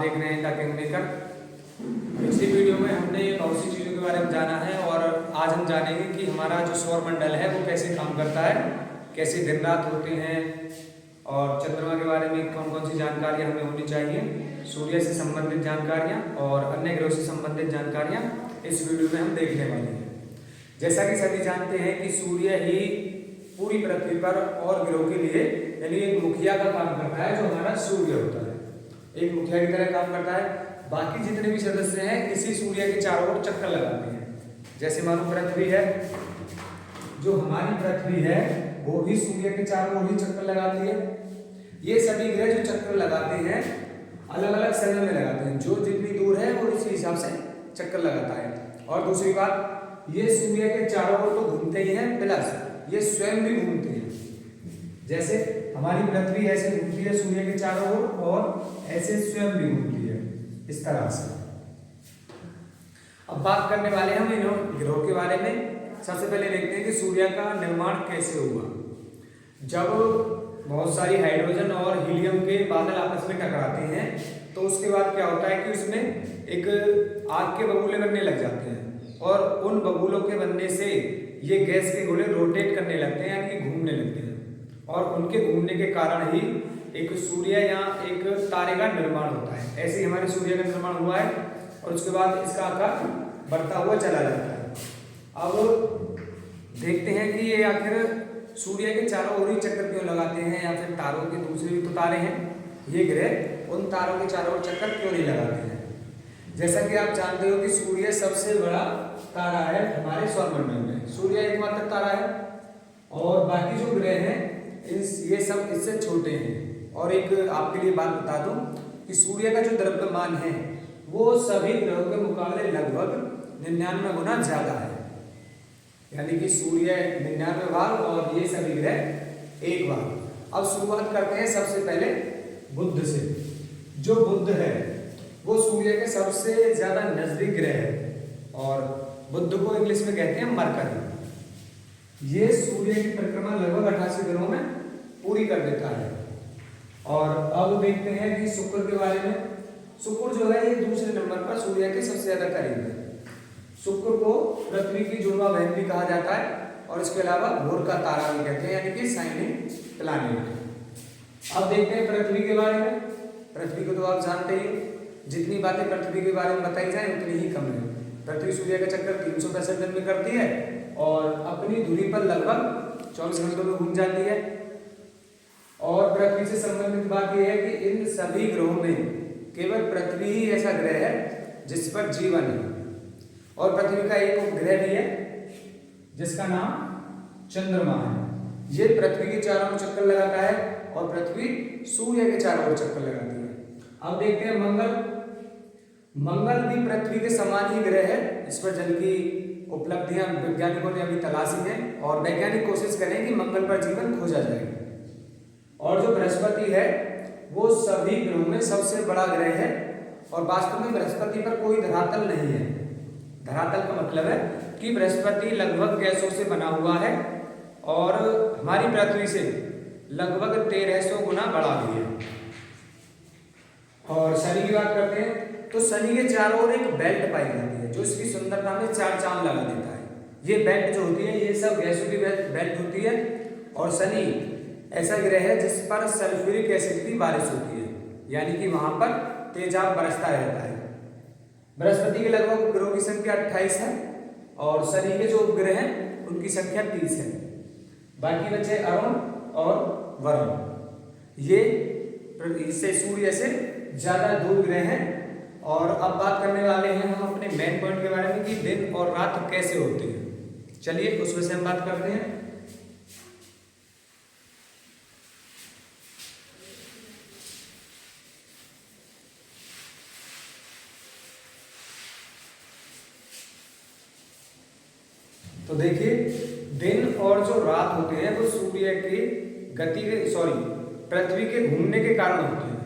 देख रहे हैं द किंग मेकर। पिछली वीडियो में हमने बहुत सी चीज़ों के बारे में जाना है और आज हम जानेंगे कि हमारा जो सौरमंडल है वो कैसे काम करता है, कैसे दिन रात होते हैं और चंद्रमा के बारे में कौन कौन सी जानकारियाँ हमें होनी चाहिए, सूर्य से संबंधित जानकारियाँ और अन्य ग्रहों से संबंधित जानकारियाँ इस वीडियो में हम देखने वाले हैं। जैसा कि सभी जानते हैं कि सूर्य ही पूरी पृथ्वी पर और ग्रहों के लिए यानी एक मुखिया का काम करता है, जो हमारा सूर्य होता है, एक मुखिया की तरह काम करता है। बाकी जितने भी सदस्य हैं इसी सूर्य के चारों ओर चक्कर लगाते हैं। जैसे मानो पृथ्वी है, जो हमारी पृथ्वी है वो भी सूर्य के चारों ओर ही चक्कर लगाती है। ये सभी ग्रह जो चक्कर लगाते हैं अलग अलग समय में लगाते हैं, जो जितनी दूर है वो इसी हिसाब से चक्कर लगाता है। और दूसरी बात, ये सूर्य के चारों ओर तो घूमते ही हैं, प्लस ये स्वयं भी घूमते हैं। जैसे हमारी पृथ्वी ऐसे घूमती है सूर्य के चारों ओर और ऐसे स्वयं भी घूमती है, इस तरह से। अब बात करने वाले हम इन ग्रहों के बारे में। सबसे पहले देखते हैं कि सूर्य का निर्माण कैसे हुआ। जब बहुत सारी हाइड्रोजन और हीलियम के बादल आपस में टकराते हैं तो उसके बाद क्या होता है कि उसमें एक आग के बबूले बनने लग जाते हैं और उन बबूलों के बनने से ये गैस के गोले रोटेट करने लगते हैं, यानी कि घूमने लगते हैं। और उनके घूमने के कारण ही एक सूर्य या एक तारे का निर्माण होता है। ऐसे ही हमारे सूर्य का निर्माण हुआ है और उसके बाद इसका आकार बढ़ता हुआ चला जाता है। अब देखते हैं कि ये आखिर सूर्य के चारों ओर ही चक्कर क्यों लगाते हैं, या फिर तारों के दूसरे भी तो तारे हैं, ये ग्रह उन तारों के चारों ओर चक्कर क्यों नहीं लगाते हैं। जैसा कि आप जानते हो कि सूर्य सबसे बड़ा तारा है हमारे सौरमंडल में। सूर्य एकमात्र तारा है और बाकी जो ग्रह हैं ये सब इससे छोटे हैं। और एक आपके लिए बात बता दूं कि सूर्य का जो द्रव्यमान है वो सभी ग्रहों के मुकाबले लगभग 99 गुना ज्यादा है, यानी कि सूर्य 99 भाग और ये सभी ग्रह 1 भाग। अब शुरुआत करते हैं सबसे पहले बुध से। जो बुध है वो सूर्य के सबसे ज्यादा नजदीक ग्रह है और बुध को इंग्लिश में कहते हैं मरकरी। ये सूर्य की परिक्रमा लगभग 88 दिनों में पूरी कर देता है। और अब देखते हैं कि शुक्र के बारे में। शुक्र जो है ये दूसरे नंबर पर सूर्य के सबसे ज्यादा करीब है। शुक्र को पृथ्वी की जुड़वा बहन भी कहा जाता है और इसके अलावा भोर का तारा भी कहते हैं, यानी कि शाइनिंग प्लैनेट। अब देखते हैं पृथ्वी के बारे में। पृथ्वी को तो आप जानते ही, जितनी बातें पृथ्वी के बारे में बताई जाए उतनी ही कम है। पृथ्वी सूर्य का चक्कर 365 दिन में करती है और अपनी दूरी पर लगभग 24 घंटों में घूम जाती है। और पृथ्वी से संबंधित बात यह है कि इन सभी ग्रहों में केवल पृथ्वी ही ऐसा ग्रह है जिस पर जीवन है। और पृथ्वी का एक उपग्रह भी है जिसका नाम चंद्रमा है। ये पृथ्वी के चारों ओर चक्कर लगाता है और पृथ्वी सूर्य के चारों ओर चक्कर लगाती है। अब देखते हैं मंगल। मंगल भी पृथ्वी के समान ही ग्रह है। इस पर जल की उपलब्धियां वैज्ञानिकों ने अभी तलाशी हैं और वैज्ञानिक कोशिश करें कि मंगल पर जीवन खोजा जाए। और जो बृहस्पति है वो सभी ग्रहों में सबसे बड़ा ग्रह है और वास्तव में बृहस्पति पर कोई धरातल नहीं है। धरातल का मतलब है कि बृहस्पति लगभग गैसों से बना हुआ है और हमारी पृथ्वी से लगभग 1300 गुना बड़ा भी है। और शनि की बात करते हैं तो शनि के चारों ओर एक बेल्ट पाई जाती है जो इसकी सुंदरता में 4 चांद लगा देता है। ये बेल्ट जो होती है ये सब गैसों की बेल्ट होती है और शनि ऐसा ग्रह है जिस पर सल्फ्यूरिक एसिड की बारिश होती है, यानी कि वहां पर तेजाब बरसता रहता है। बृहस्पति के लगभग उपग्रहों की संख्या 28 है और शनि के जो उपग्रह हैं उनकी संख्या 30 है। बाकी बचे अरुण और वरुण। ये इससे सूर्य से ज्यादा दूर ग्रह हैं। और अब बात करने वाले हैं हम अपने मेन पॉइंट के बारे में कि दिन और रात कैसे होते हैं। चलिए उस विषय में बात करते हैं। तो देखिए, दिन और जो रात होते हैं वो सूर्य की गति के पृथ्वी के घूमने के कारण होते हैं।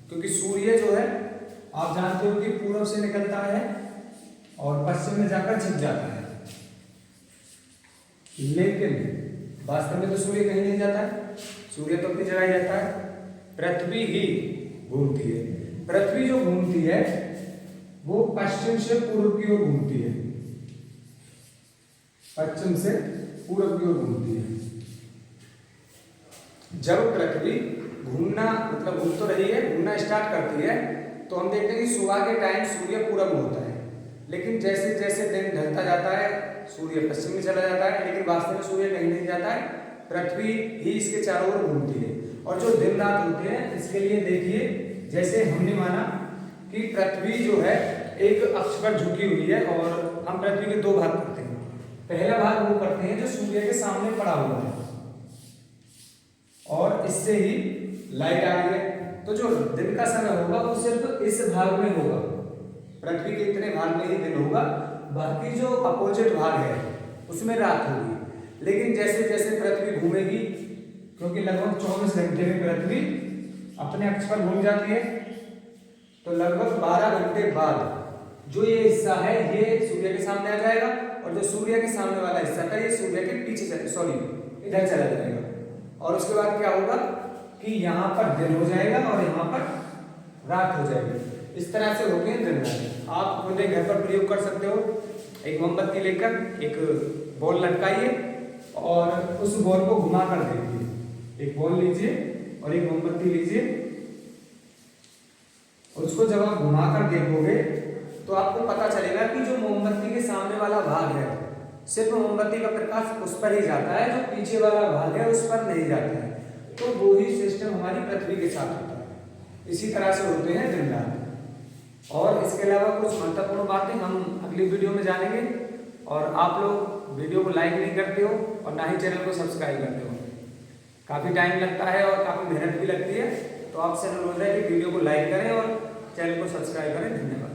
क्योंकि सूर्य जो है आप जानते हो कि पूर्व से निकलता है और पश्चिम में जाकर छिप जाता है, लेकिन वास्तव में तो सूर्य कहीं नहीं जाता है, सूर्य तो अपनी जगह ही रहता है, पृथ्वी ही घूमती है। पृथ्वी जो घूमती है वो पश्चिम से पूर्व की ओर घूमती है, पश्चिम से पूर्व की ओर घूमती है। जब पृथ्वी घूमना मतलब घूम तो रही है, घूमना स्टार्ट करती है तो हम देखते हैं कि सुबह के टाइम सूर्य पूरब में होता है, लेकिन जैसे जैसे दिन ढलता जाता है सूर्य पश्चिम में चला जाता है, लेकिन वास्तव में सूर्य कहीं नहीं जाता है, पृथ्वी ही इसके चारों ओर घूमती है। और जो दिन रात होते हैं इसके लिए देखिए, जैसे हमने माना कि पृथ्वी जो है एक अक्ष पर झुकी हुई है और हम पृथ्वी के दो भाग करते हैं। पहला भाग वो करते हैं जो सूर्य के सामने पड़ा हुआ है और इससे ही लाइट आ रही है, तो जो दिन का समय होगा वो सिर्फ इस भाग में होगा, पृथ्वी के इतने भाग में ही दिन होगा, बाकी जो अपोजिट भाग है उसमें रात होगी। लेकिन जैसे जैसे पृथ्वी घूमेगी, क्योंकि लगभग 24 घंटे में पृथ्वी अपने अक्ष पर घूम जाती है, तो लगभग 12 घंटे बाद जो ये हिस्सा है ये सूर्य के सामने आ जाएगा और जो सूर्य के सामने वाला हिस्सा था ये सूर्य के पीछे इधर चला जाएगा। और उसके बाद क्या होगा कि यहाँ पर दिन हो जाएगा और यहाँ पर रात हो जाएगी। इस तरह से होते हैं दिन रात। आप अपने घर पर प्रयोग कर सकते हो। एक मोमबत्ती लेकर एक बॉल लटकाइए और उस बॉल को घुमा कर देखिए। एक बॉल लीजिए और एक मोमबत्ती लीजिए, उसको जब आप घुमा कर देखोगे तो आपको पता चलेगा कि जो मोमबत्ती के सामने वाला भाग है सिर्फ मोमबत्ती का प्रकाश उस पर ही जाता है, जो पीछे वाला भाग है उस पर नहीं जाता है। तो वो ही सिस्टम हमारी पृथ्वी के साथ होता है। इसी तरह से होते हैं दिन रात। और इसके अलावा कुछ महत्वपूर्ण बातें हम अगली वीडियो में जानेंगे। और आप लोग वीडियो को लाइक नहीं करते हो और ना ही चैनल को सब्सक्राइब करते हो, काफ़ी टाइम लगता है और काफ़ी मेहनत भी लगती है। तो आपसे अनुरोध है कि वीडियो को लाइक करें और चैनल को सब्सक्राइब करें। धन्यवाद।